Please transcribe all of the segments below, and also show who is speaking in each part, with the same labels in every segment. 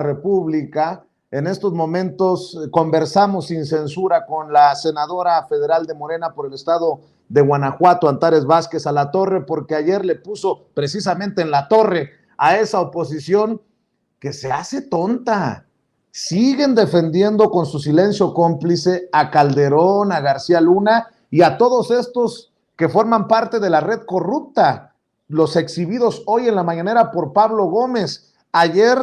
Speaker 1: República. En estos momentos conversamos sin censura con la senadora federal de Morena por el estado de Guanajuato, Antares Vázquez Alatorre, porque ayer le puso precisamente en la torre a esa oposición que se hace tonta. Siguen defendiendo con su silencio cómplice a Calderón, a García Luna y a todos estos que forman parte de la red corrupta, los exhibidos hoy en la mañanera por Pablo Gómez. Ayer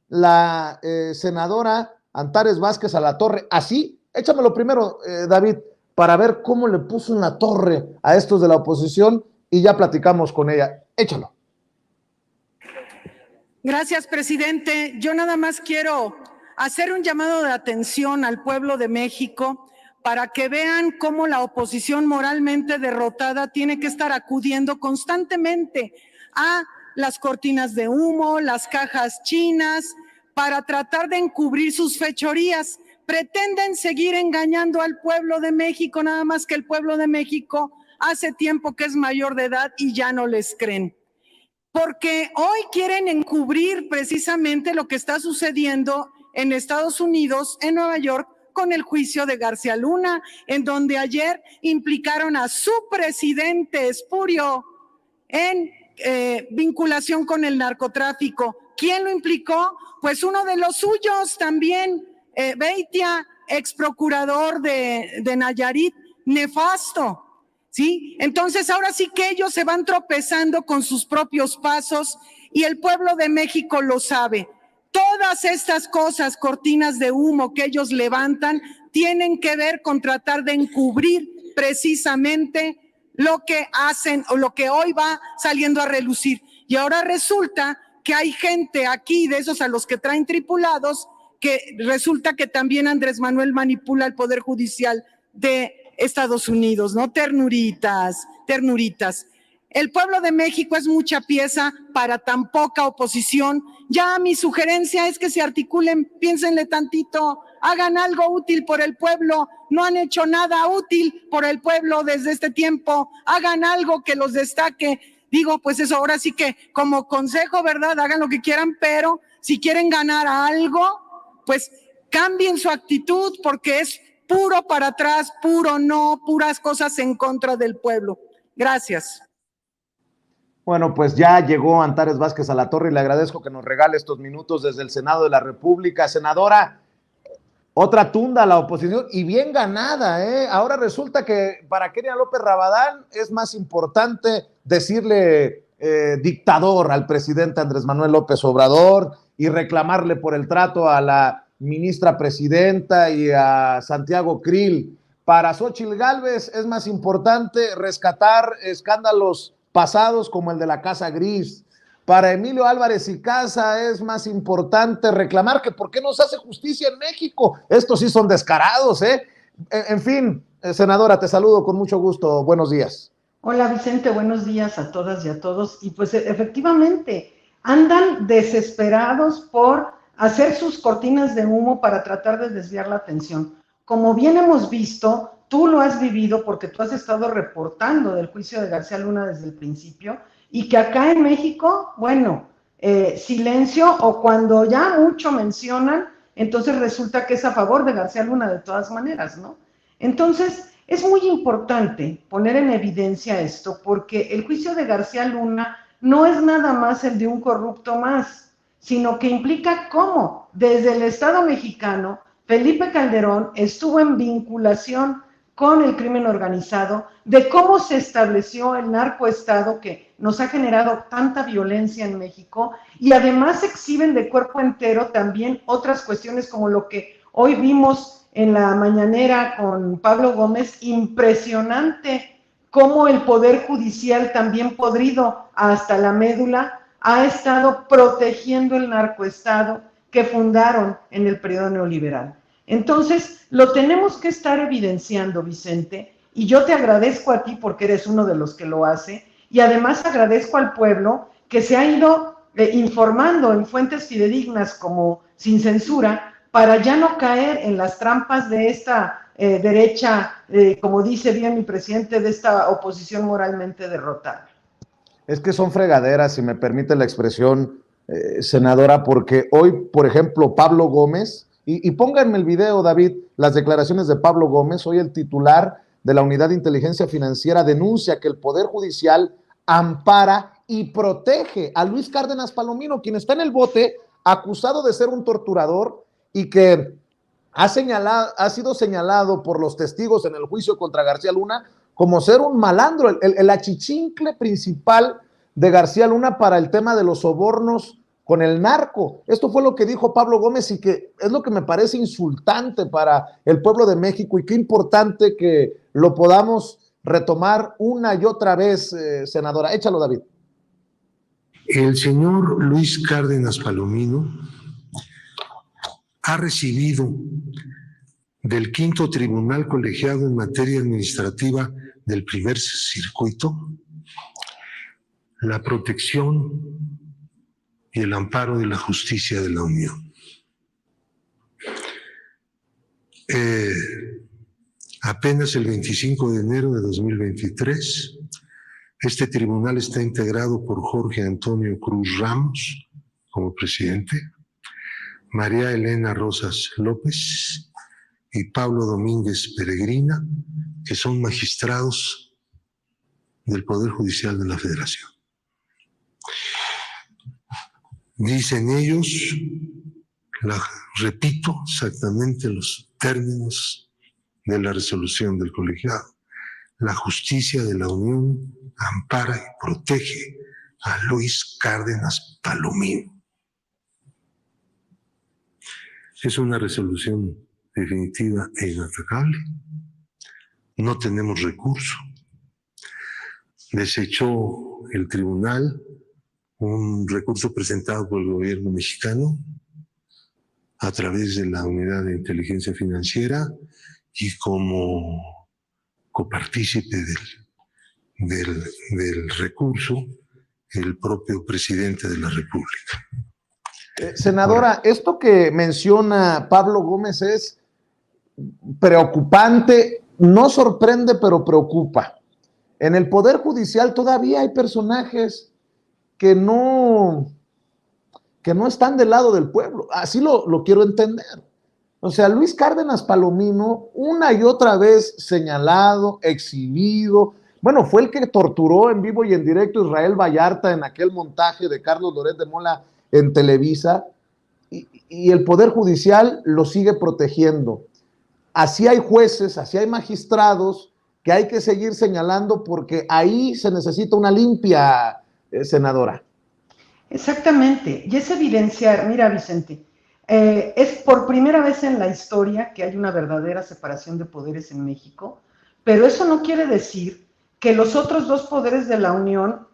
Speaker 1: la senadora Antares Vázquez Alatorre, así, échamelo primero, David, para ver cómo le puso en la torre a estos de la oposición y ya platicamos con ella. Échalo.
Speaker 2: Gracias, presidente. Yo nada más quiero hacer un llamado de atención al pueblo de México para que vean cómo la oposición moralmente derrotada tiene que estar acudiendo constantemente a las cortinas de humo, las cajas chinas, para tratar de encubrir sus fechorías. Pretenden seguir engañando al pueblo de México, nada más que el pueblo de México hace tiempo que es mayor de edad y ya no les creen. Porque hoy quieren encubrir precisamente lo que está sucediendo en Estados Unidos, en Nueva York, con el juicio de García Luna, en donde ayer implicaron a su presidente espurio en vinculación con el narcotráfico. ¿Quién lo implicó? Pues uno de los suyos también, Beitia, ex procurador de Nayarit, nefasto. ¿Sí? Entonces ahora sí que ellos se van tropezando con sus propios pasos y el pueblo de México lo sabe. Todas estas cosas, cortinas de humo que ellos levantan, tienen que ver con tratar de encubrir precisamente lo que hacen o lo que hoy va saliendo a relucir. Y ahora resulta que hay gente aquí, de esos a los que traen tripulados, que resulta que también Andrés Manuel manipula el Poder Judicial de Estados Unidos, ¿no? Ternuritas, ternuritas. El pueblo de México es mucha pieza para tan poca oposición. Ya mi sugerencia es que se articulen, piénsenle tantito, hagan algo útil por el pueblo. No han hecho nada útil por el pueblo desde este tiempo. Hagan algo que los destaque. Digo, pues eso, ahora sí que como consejo, ¿verdad? Hagan lo que quieran, pero si quieren ganar algo, pues cambien su actitud porque es puro para atrás, puro no, puras cosas en contra del pueblo. Gracias.
Speaker 1: Bueno, pues ya llegó Antares Vázquez Alatorre y le agradezco que nos regale estos minutos desde el Senado de la República. Senadora, otra tunda a la oposición y bien ganada, ¿eh? Ahora resulta que para Kenia López Rabadán es más importante decirle dictador al presidente Andrés Manuel López Obrador y reclamarle por el trato a la ministra presidenta y a Santiago Krill. Para Xóchitl Gálvez es más importante rescatar escándalos pasados como el de la Casa Gris. Para Emilio Álvarez y Casa es más importante reclamar que por qué no se hace justicia en México. Estos sí son descarados, ¿eh? En fin, senadora, te saludo con mucho gusto. Buenos días.
Speaker 3: Hola Vicente, buenos días a todas y a todos. Y pues efectivamente, andan desesperados por hacer sus cortinas de humo para tratar de desviar la atención. Como bien hemos visto, tú lo has vivido porque tú has estado reportando del juicio de García Luna desde el principio y que acá en México, bueno, silencio o cuando ya mucho mencionan, entonces resulta que es a favor de García Luna de todas maneras, ¿no? Entonces, es muy importante poner en evidencia esto porque el juicio de García Luna no es nada más el de un corrupto más, sino que implica cómo desde el Estado mexicano Felipe Calderón estuvo en vinculación con el crimen organizado, de cómo se estableció el narcoestado que nos ha generado tanta violencia en México y además exhiben de cuerpo entero también otras cuestiones como lo que hoy vimos en la mañanera con Pablo Gómez, impresionante cómo el Poder Judicial también podrido hasta la médula ha estado protegiendo el narcoestado que fundaron en el periodo neoliberal. Entonces, lo tenemos que estar evidenciando, Vicente, y yo te agradezco a ti porque eres uno de los que lo hace, y además agradezco al pueblo que se ha ido informando en fuentes fidedignas como Sin Censura, para ya no caer en las trampas de esta derecha, como dice bien mi presidente, de esta oposición moralmente derrotada.
Speaker 1: Es que son fregaderas, si me permite la expresión, senadora, porque hoy, por ejemplo, Pablo Gómez, y pónganme el video, David, las declaraciones de Pablo Gómez, hoy el titular de la Unidad de Inteligencia Financiera denuncia que el Poder Judicial ampara y protege a Luis Cárdenas Palomino, quien está en el bote acusado de ser un torturador y que ha sido señalado por los testigos en el juicio contra García Luna como ser un malandro, el achichincle principal de García Luna para el tema de los sobornos con el narco. Esto fue lo que dijo Pablo Gómez y que es lo que me parece insultante para el pueblo de México, y qué importante que lo podamos retomar una y otra vez, senadora. Échalo, David.
Speaker 4: El señor Luis Cárdenas Palomino ha recibido del Quinto Tribunal Colegiado en Materia Administrativa del Primer Circuito la protección y el amparo de la justicia de la Unión. Apenas el 25 de enero de 2023, este tribunal está integrado por Jorge Antonio Cruz Ramos como presidente, María Elena Rosas López y Pablo Domínguez Peregrina, que son magistrados del Poder Judicial de la Federación. Dicen ellos, repito exactamente los términos de la resolución del colegiado: la justicia de la Unión ampara y protege a Luis Cárdenas Palomino. Es una resolución definitiva e inatacable. No tenemos recurso. Desechó el tribunal un recurso presentado por el gobierno mexicano a través de la Unidad de Inteligencia Financiera y como copartícipe del recurso, el propio presidente de la República.
Speaker 1: Senadora, esto que menciona Pablo Gómez es preocupante, no sorprende, pero preocupa. En el Poder Judicial todavía hay personajes que no están del lado del pueblo. Así lo quiero entender. O sea, Luis Cárdenas Palomino, una y otra vez señalado, exhibido. Bueno, fue el que torturó en vivo y en directo a Israel Vallarta en aquel montaje de Carlos Loret de Mola en Televisa, y el Poder Judicial lo sigue protegiendo. Así hay jueces, así hay magistrados que hay que seguir señalando, porque ahí se necesita una limpia, senadora.
Speaker 3: Exactamente, y es evidenciar, mira, Vicente, es por primera vez en la historia que hay una verdadera separación de poderes en México, pero eso no quiere decir que los otros dos poderes de la Unión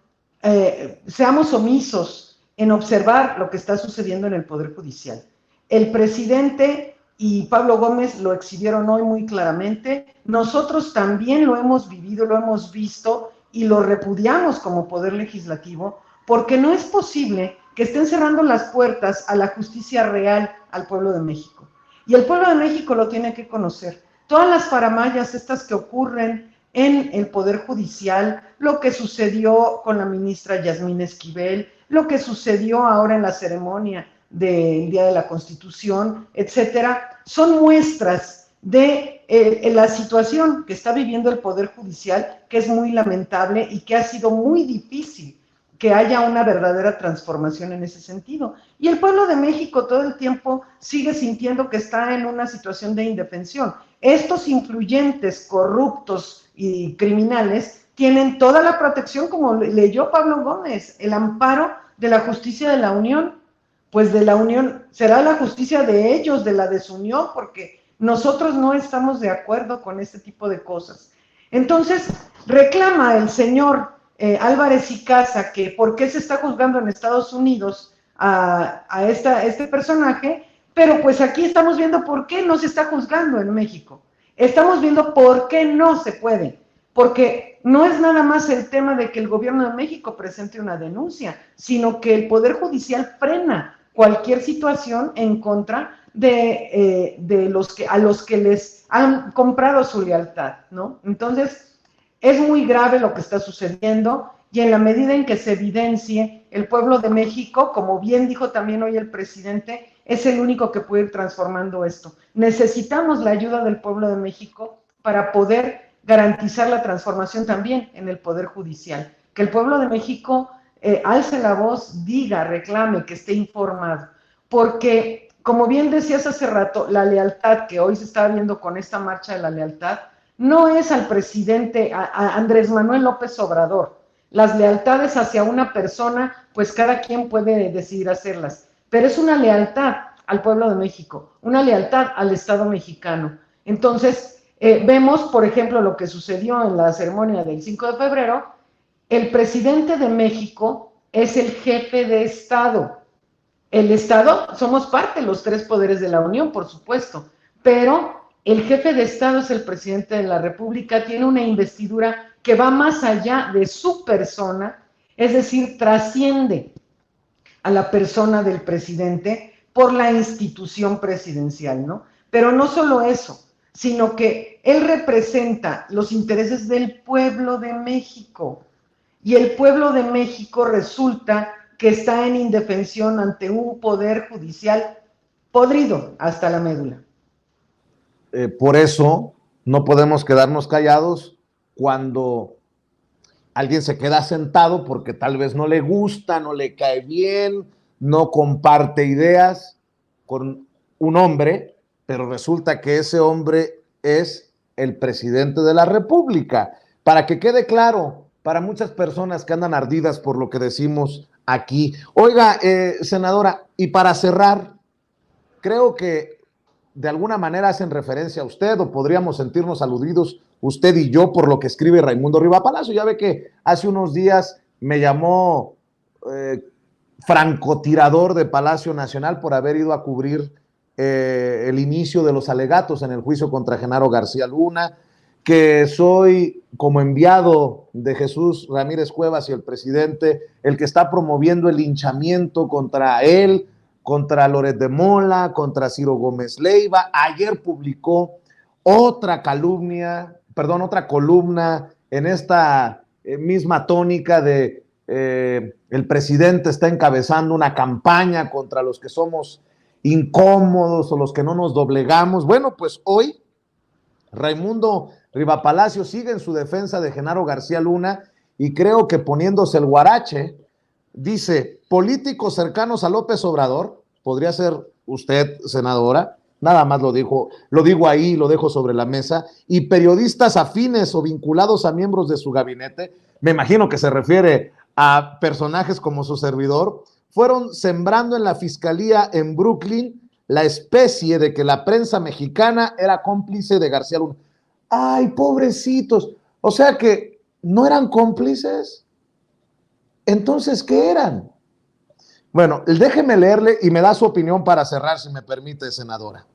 Speaker 3: seamos omisos en observar lo que está sucediendo en el Poder Judicial. El presidente y Pablo Gómez lo exhibieron hoy muy claramente. Nosotros también lo hemos vivido, lo hemos visto y lo repudiamos como Poder Legislativo, porque no es posible que estén cerrando las puertas a la justicia real al pueblo de México. Y el pueblo de México lo tiene que conocer. Todas las faramayas estas que ocurren en el Poder Judicial, lo que sucedió con la ministra Yasmín Esquivel, lo que sucedió ahora en la ceremonia del Día de la Constitución, etcétera, son muestras de la situación que está viviendo el Poder Judicial, que es muy lamentable y que ha sido muy difícil que haya una verdadera transformación en ese sentido. Y el pueblo de México todo el tiempo sigue sintiendo que está en una situación de indefensión. Estos influyentes, corruptos y criminales tienen toda la protección, como leyó Pablo Gómez, el amparo de la justicia de la Unión. Pues de la Unión será la justicia de ellos, de la desunión, porque nosotros no estamos de acuerdo con este tipo de cosas. Entonces, reclama el señor Álvarez y Casa que por qué se está juzgando en Estados Unidos a este personaje, pero pues aquí estamos viendo por qué no se está juzgando en México. Estamos viendo por qué no se puede, porque no es nada más el tema de que el gobierno de México presente una denuncia, sino que el Poder Judicial frena cualquier situación en contra de a los que les han comprado su lealtad, ¿no? Entonces, es muy grave lo que está sucediendo, y en la medida en que se evidencie el pueblo de México, como bien dijo también hoy el presidente, es el único que puede ir transformando esto. Necesitamos la ayuda del pueblo de México para poder garantizar la transformación también en el Poder Judicial. Que el pueblo de México alce la voz, diga, reclame, que esté informado. Porque, como bien decías hace rato, la lealtad que hoy se está viendo con esta marcha de la lealtad no es al presidente, a Andrés Manuel López Obrador. Las lealtades hacia una persona, pues cada quien puede decidir hacerlas, pero es una lealtad al pueblo de México, una lealtad al Estado mexicano. Entonces, vemos, por ejemplo, lo que sucedió en la ceremonia del 5 de febrero, el presidente de México es el jefe de Estado. El Estado, somos parte de los tres poderes de la Unión, por supuesto, pero el jefe de Estado es el presidente de la República, tiene una investidura que va más allá de su persona, es decir, trasciende a la persona del presidente por la institución presidencial, ¿no? Pero no solo eso, sino que él representa los intereses del pueblo de México, y el pueblo de México resulta que está en indefensión ante un poder judicial podrido hasta la médula.
Speaker 1: Por eso no podemos quedarnos callados cuando alguien se queda sentado porque tal vez no le gusta, no le cae bien, no comparte ideas con un hombre, pero resulta que ese hombre es el presidente de la República. Para que quede claro, para muchas personas que andan ardidas por lo que decimos aquí. Oiga, senadora, y para cerrar, creo que de alguna manera hacen referencia a usted o podríamos sentirnos aludidos usted y yo por lo que escribe Raimundo Riva Palacio. Ya ve que hace unos días me llamó francotirador de Palacio Nacional por haber ido a cubrir el inicio de los alegatos en el juicio contra Genaro García Luna, que soy como enviado de Jesús Ramírez Cuevas y el presidente, el que está promoviendo el linchamiento contra él, contra Loret de Mola, contra Ciro Gómez Leiva. Ayer publicó otra columna en esta misma tónica de el presidente está encabezando una campaña contra los que somos incómodos o los que no nos doblegamos. Bueno, pues hoy Raimundo Riva Palacio sigue en su defensa de Genaro García Luna y creo que poniéndose el guarache, dice, políticos cercanos a López Obrador, podría ser usted, senadora, nada más lo digo ahí, lo dejo sobre la mesa, y periodistas afines o vinculados a miembros de su gabinete, me imagino que se refiere a personajes como su servidor, fueron sembrando en la fiscalía en Brooklyn la especie de que la prensa mexicana era cómplice de García Luna. ¡Ay, pobrecitos! O sea que no eran cómplices. Entonces, ¿qué eran? Bueno, déjeme leerle y me da su opinión para cerrar, si me permite, senadora.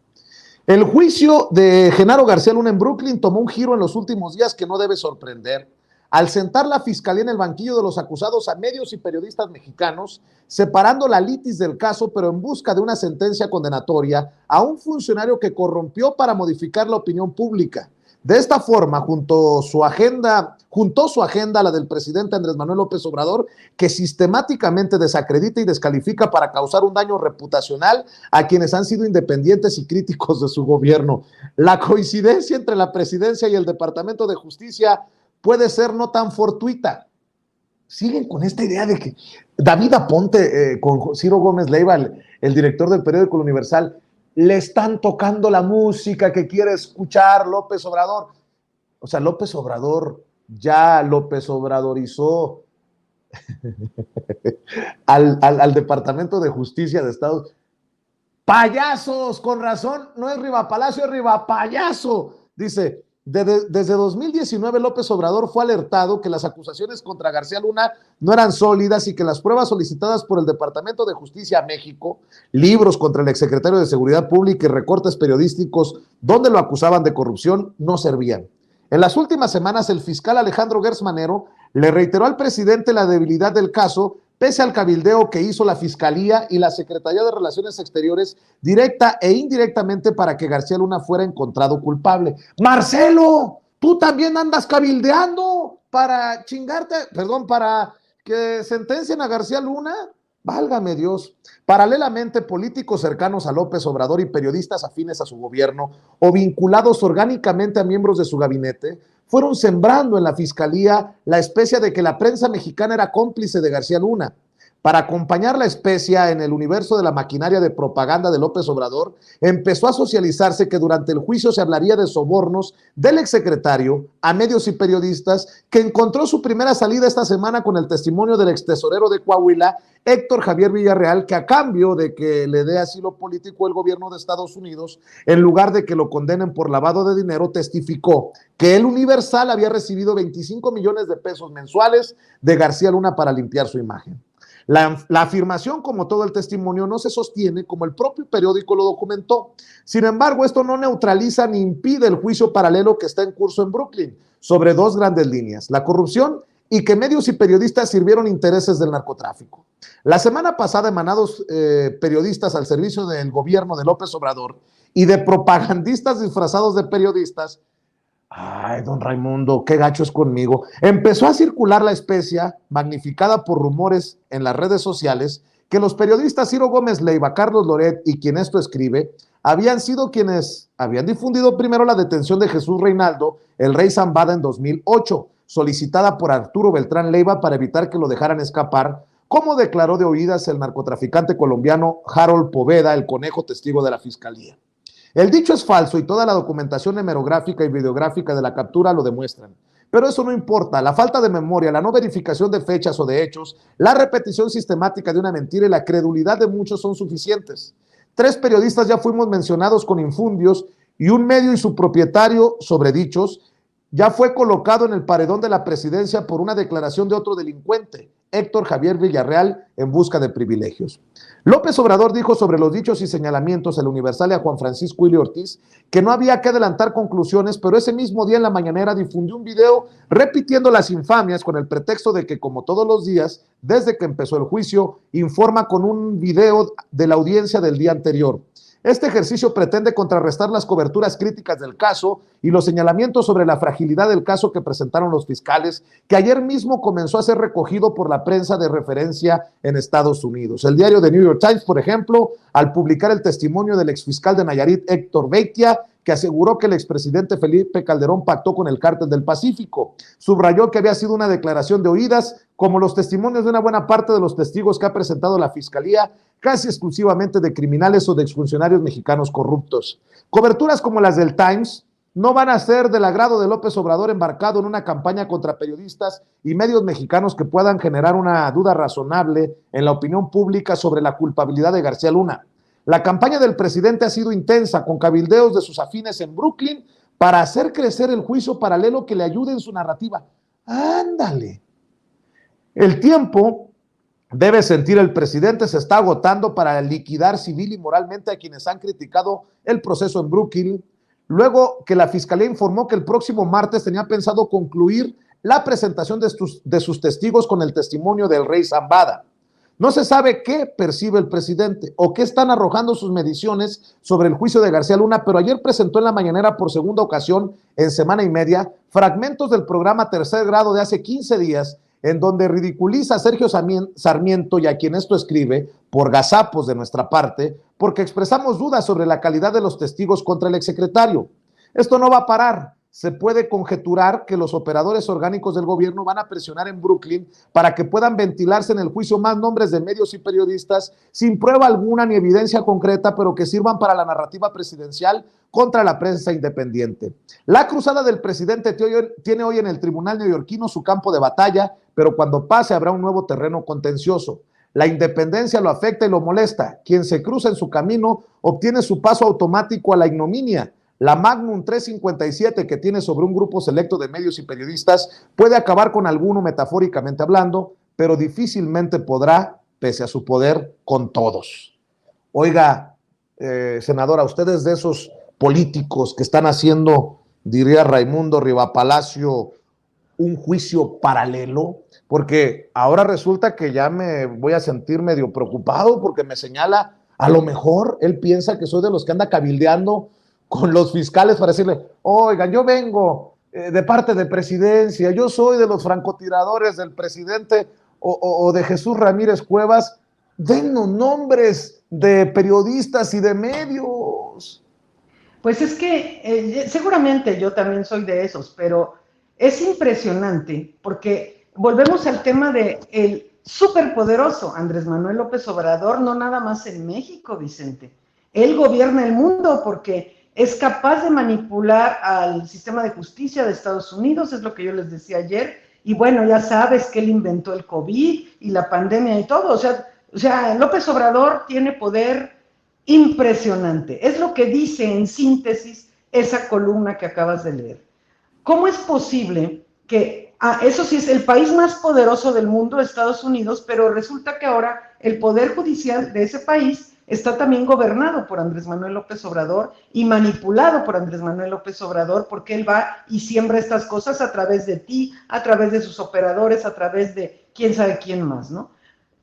Speaker 1: El juicio de Genaro García Luna en Brooklyn tomó un giro en los últimos días que no debe sorprender. Al sentar la fiscalía en el banquillo de los acusados a medios y periodistas mexicanos, separando la litis del caso, pero en busca de una sentencia condenatoria a un funcionario que corrompió para modificar la opinión pública. De esta forma, juntó su agenda a la del presidente Andrés Manuel López Obrador, que sistemáticamente desacredita y descalifica para causar un daño reputacional a quienes han sido independientes y críticos de su gobierno. La coincidencia entre la presidencia y el Departamento de Justicia puede ser no tan fortuita. Siguen con esta idea de que David Aponte con Ciro Gómez Leiva, el director del periódico El Universal, le están tocando la música que quiere escuchar López Obrador. O sea, López Obrador ya López Obradorizó al Departamento de Justicia de Estados Unidos. Payasos, con razón, no es Riva Palacio, es Riva Payaso. Dice, desde 2019 López Obrador fue alertado que las acusaciones contra García Luna no eran sólidas y que las pruebas solicitadas por el Departamento de Justicia a México, libros contra el exsecretario de Seguridad Pública y recortes periodísticos donde lo acusaban de corrupción, no servían. En las últimas semanas, el fiscal Alejandro Gertz Manero le reiteró al presidente la debilidad del caso, pese al cabildeo que hizo la Fiscalía y la Secretaría de Relaciones Exteriores directa e indirectamente para que García Luna fuera encontrado culpable. Marcelo, tú también andas cabildeando para chingarte, para que sentencien a García Luna, válgame Dios. Paralelamente, políticos cercanos a López Obrador y periodistas afines a su gobierno o vinculados orgánicamente a miembros de su gabinete fueron sembrando en la fiscalía la especia de que la prensa mexicana era cómplice de García Luna. Para acompañar la especia en el universo de la maquinaria de propaganda de López Obrador, empezó a socializarse que durante el juicio se hablaría de sobornos del exsecretario a medios y periodistas, que encontró su primera salida esta semana con el testimonio del extesorero de Coahuila, Héctor Javier Villarreal, que a cambio de que le dé asilo político el gobierno de Estados Unidos, en lugar de que lo condenen por lavado de dinero, testificó que el Universal había recibido 25 millones de pesos mensuales de García Luna para limpiar su imagen. La afirmación, como todo el testimonio, no se sostiene como el propio periódico lo documentó. Sin embargo, esto no neutraliza ni impide el juicio paralelo que está en curso en Brooklyn sobre dos grandes líneas: la corrupción y que medios y periodistas sirvieron intereses del narcotráfico. La semana pasada, emanados periodistas al servicio del gobierno de López Obrador y de propagandistas disfrazados de periodistas, ay, don Raimundo, qué gacho es conmigo. Empezó a circular la especia, magnificada por rumores en las redes sociales, que los periodistas Ciro Gómez Leiva, Carlos Loret y quien esto escribe, habían sido quienes habían difundido primero la detención de Jesús Reinaldo, el rey Zambada, en 2008, solicitada por Arturo Beltrán Leiva para evitar que lo dejaran escapar, como declaró de oídas el narcotraficante colombiano Harold Poveda, el conejo testigo de la fiscalía. El dicho es falso y toda la documentación hemerográfica y videográfica de la captura lo demuestran. Pero eso no importa. La falta de memoria, la no verificación de fechas o de hechos, la repetición sistemática de una mentira y la credulidad de muchos son suficientes. 3 periodistas ya fuimos mencionados con infundios y un medio y su propietario sobre dichos ya fue colocado en el paredón de la presidencia por una declaración de otro delincuente, Héctor Javier Villarreal, en busca de privilegios. López Obrador dijo sobre los dichos y señalamientos al Universal y a Juan Francisco Ili Ortiz que no había que adelantar conclusiones, pero ese mismo día en la mañanera difundió un video repitiendo las infamias con el pretexto de que, como todos los días, desde que empezó el juicio, informa con un video de la audiencia del día anterior. Este ejercicio pretende contrarrestar las coberturas críticas del caso y los señalamientos sobre la fragilidad del caso que presentaron los fiscales, que ayer mismo comenzó a ser recogido por la prensa de referencia en Estados Unidos. El diario The New York Times, por ejemplo, al publicar el testimonio del exfiscal de Nayarit, Héctor Beitia, que aseguró que el expresidente Felipe Calderón pactó con el Cártel del Pacífico, subrayó que había sido una declaración de oídas, como los testimonios de una buena parte de los testigos que ha presentado la Fiscalía, casi exclusivamente de criminales o de exfuncionarios mexicanos corruptos. Coberturas como las del Times no van a ser del agrado de López Obrador, embarcado en una campaña contra periodistas y medios mexicanos que puedan generar una duda razonable en la opinión pública sobre la culpabilidad de García Luna. La campaña del presidente ha sido intensa, con cabildeos de sus afines en Brooklyn para hacer crecer el juicio paralelo que le ayude en su narrativa. ¡Ándale! El tiempo, debe sentir el presidente, se está agotando para liquidar civil y moralmente a quienes han criticado el proceso en Brooklyn, luego que la Fiscalía informó que el próximo martes tenía pensado concluir la presentación de sus testigos con el testimonio del rey Zambada. No se sabe qué percibe el presidente o qué están arrojando sus mediciones sobre el juicio de García Luna, pero ayer presentó en la mañanera por segunda ocasión en semana y media fragmentos del programa Tercer Grado de hace 15 días, en donde ridiculiza a Sergio Sarmiento y a quien esto escribe, por gazapos de nuestra parte, porque expresamos dudas sobre la calidad de los testigos contra el exsecretario. Esto no va a parar. Se puede conjeturar que los operadores orgánicos del gobierno van a presionar en Brooklyn para que puedan ventilarse en el juicio más nombres de medios y periodistas sin prueba alguna ni evidencia concreta, pero que sirvan para la narrativa presidencial contra la prensa independiente. La cruzada del presidente tiene hoy en el tribunal neoyorquino su campo de batalla, pero cuando pase habrá un nuevo terreno contencioso. La independencia lo afecta y lo molesta. Quien se cruza en su camino obtiene su paso automático a la ignominia. La Magnum 357 que tiene sobre un grupo selecto de medios y periodistas puede acabar con alguno metafóricamente hablando, pero difícilmente podrá, pese a su poder, con todos. Oiga, senadora, ustedes de esos políticos que están haciendo, diría Raimundo Rivapalacio, un juicio paralelo, porque ahora resulta que ya me voy a sentir medio preocupado porque me señala, a lo mejor él piensa que soy de los que anda cabildeando con los fiscales para decirle, oigan, yo vengo de parte de presidencia, yo soy de los francotiradores del presidente, o de Jesús Ramírez Cuevas, dennos nombres de periodistas y de medios.
Speaker 3: Pues es que seguramente yo también soy de esos, pero es impresionante porque volvemos al tema de el superpoderoso Andrés Manuel López Obrador, no nada más en México, Vicente. Él gobierna el mundo porque es capaz de manipular al sistema de justicia de Estados Unidos, es lo que yo les decía ayer, y bueno, ya sabes que él inventó el COVID y la pandemia y todo, o sea, López Obrador tiene poder impresionante, es lo que dice en síntesis esa columna que acabas de leer. ¿Cómo es posible que, eso sí es el país más poderoso del mundo, Estados Unidos, pero resulta que ahora el poder judicial de ese país está también gobernado por Andrés Manuel López Obrador y manipulado por Andrés Manuel López Obrador, porque él va y siembra estas cosas a través de ti, a través de sus operadores, a través de quién sabe quién más, ¿no?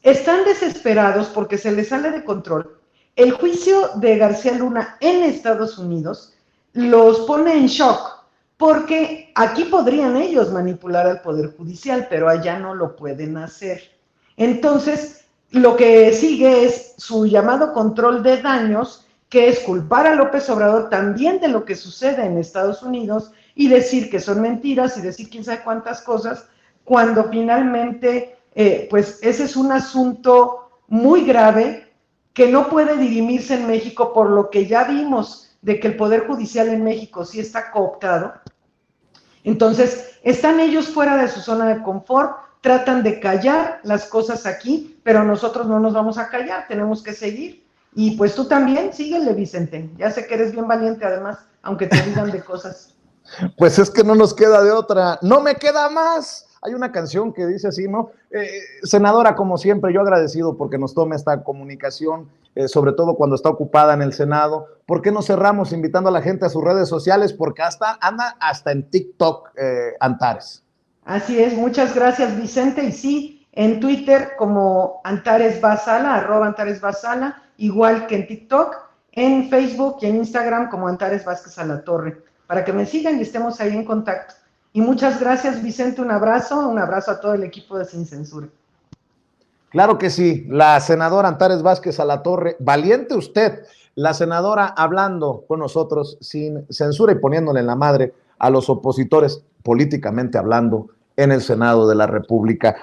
Speaker 3: Están desesperados porque se les sale de control. El juicio de García Luna en Estados Unidos los pone en shock, porque aquí podrían ellos manipular al Poder Judicial, pero allá no lo pueden hacer. Entonces, lo que sigue es su llamado control de daños, que es culpar a López Obrador también de lo que sucede en Estados Unidos y decir que son mentiras y decir quién sabe cuántas cosas, cuando finalmente, pues ese es un asunto muy grave que no puede dirimirse en México por lo que ya vimos de que el Poder Judicial en México sí está cooptado. Entonces, están ellos fuera de su zona de confort, tratan de callar las cosas aquí, pero nosotros no nos vamos a callar, tenemos que seguir. Y pues tú también, síguele, Vicente. Ya sé que eres bien valiente además, aunque te digan de cosas.
Speaker 1: Pues es que no nos queda de otra. ¡No me queda más! Hay una canción que dice así, ¿no? Senadora, como siempre, yo agradecido porque nos tome esta comunicación, sobre todo cuando está ocupada en el Senado. ¿Por qué no cerramos invitando a la gente a sus redes sociales? Porque anda hasta en TikTok, Antares.
Speaker 3: Así es, muchas gracias, Vicente. Y sí, en Twitter como Antares Basala, @AntaresBasala, igual que en TikTok, en Facebook y en Instagram como Antares Vázquez Alatorre, para que me sigan y estemos ahí en contacto. Y muchas gracias, Vicente, un abrazo a todo el equipo de Sin Censura.
Speaker 1: Claro que sí, la senadora Antares Vázquez Alatorre, valiente usted, la senadora hablando con nosotros sin censura y poniéndole en la madre a los opositores políticamente hablando en el Senado de la República.